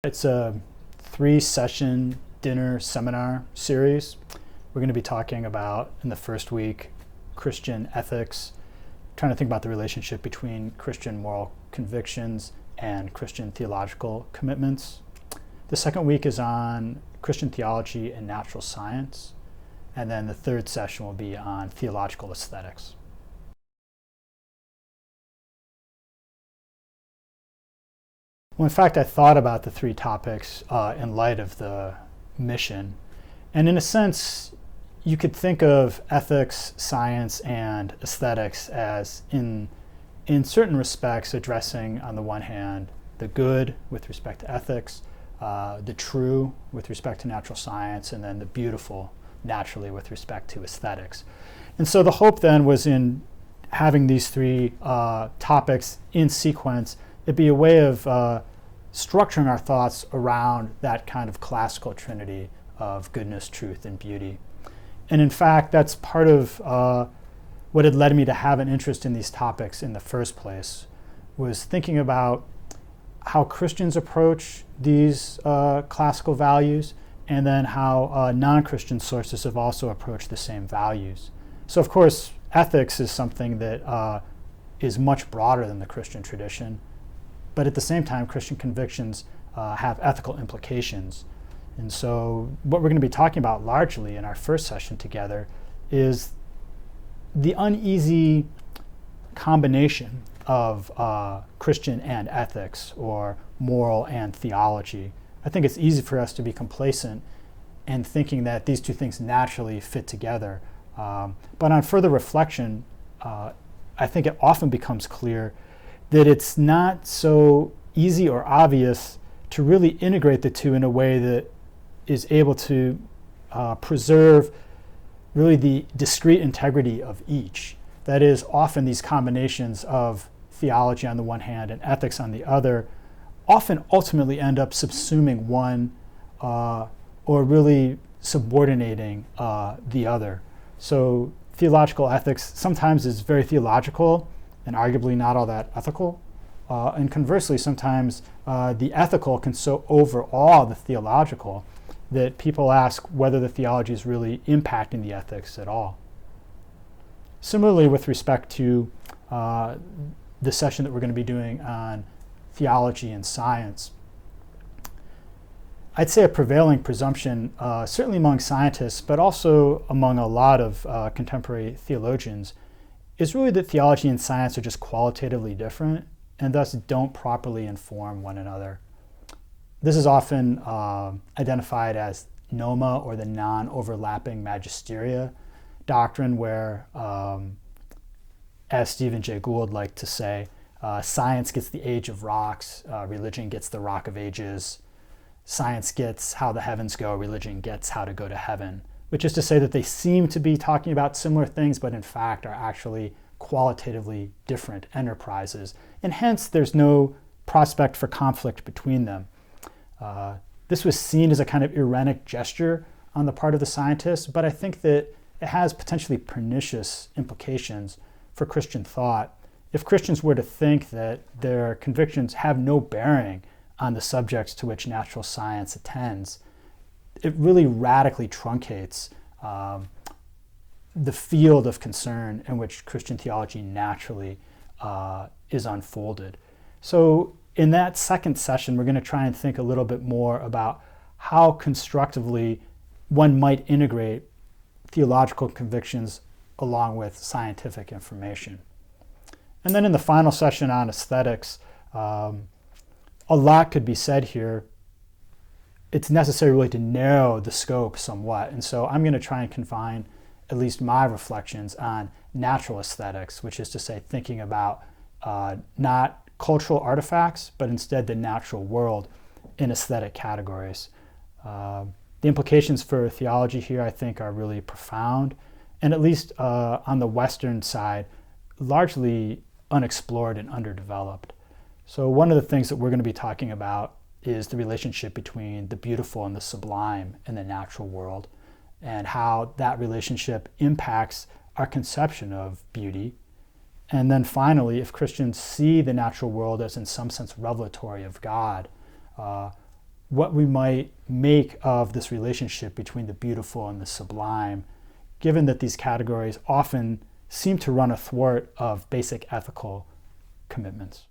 It's a 3-session dinner seminar series. We're going to be talking about, in the first week, Christian ethics, trying to think about the relationship between Christian moral convictions and Christian theological commitments. The second week is on Christian theology and natural science. And then the third session will be on theological aesthetics. Well, in fact, I thought about the three topics in light of the mission. And in a sense, you could think of ethics, science, and aesthetics as, in certain respects, addressing, on the one hand, the good with respect to ethics, the true with respect to natural science, and then the beautiful, naturally, with respect to aesthetics. And so the hope then was in having these three topics in sequence. It'd be a way of structuring our thoughts around that kind of classical trinity of goodness, truth, and beauty. And in fact, that's part of what had led me to have an interest in these topics in the first place, was thinking about how Christians approach these classical values, and then how non-Christian sources have also approached the same values. So of course, ethics is something that is much broader than the Christian tradition, but at the same time, Christian convictions have ethical implications. And so what we're going to be talking about largely in our first session together is the uneasy combination of Christian and ethics, or moral and theology. I think it's easy for us to be complacent and thinking that these two things naturally fit together. But on further reflection, I think it often becomes clear that it's not so easy or obvious to really integrate the two in a way that is able to preserve really the discrete integrity of each. That is, often these combinations of theology on the one hand and ethics on the other often ultimately end up subsuming one or really subordinating the other. So theological ethics sometimes is very theological and arguably not all that ethical. And conversely, sometimes the ethical can so overawe the theological that people ask whether the theology is really impacting the ethics at all. Similarly, with respect to the session that we're going to be doing on theology and science, I'd say a prevailing presumption, certainly among scientists, but also among a lot of contemporary theologians, is really that theology and science are just qualitatively different and thus don't properly inform one another. This is often identified as NOMA, or the non-overlapping magisteria doctrine, where, as Stephen Jay Gould liked to say, science gets the age of rocks, religion gets the rock of ages. Science gets how the heavens go, religion gets how to go to heaven. Which is to say that they seem to be talking about similar things, but in fact are actually qualitatively different enterprises. And hence, there's no prospect for conflict between them. This was seen as a kind of irenic gesture on the part of the scientists, but I think that it has potentially pernicious implications for Christian thought. If Christians were to think that their convictions have no bearing on the subjects to which natural science attends, it really radically truncates the field of concern in which Christian theology naturally is unfolded. So in that second session, we're going to try and think a little bit more about how constructively one might integrate theological convictions along with scientific information. And then in the final session on aesthetics, a lot could be said here. It's necessary really to narrow the scope somewhat. And so I'm going to try and confine at least my reflections on natural aesthetics, which is to say thinking about not cultural artifacts, but instead the natural world in aesthetic categories. The implications for theology here, I think, are really profound, and at least on the Western side, largely unexplored and underdeveloped. So one of the things that we're going to be talking about is the relationship between the beautiful and the sublime in the natural world, and how that relationship impacts our conception of beauty. And then finally, if Christians see the natural world as in some sense revelatory of God, what we might make of this relationship between the beautiful and the sublime, given that these categories often seem to run athwart of basic ethical commitments.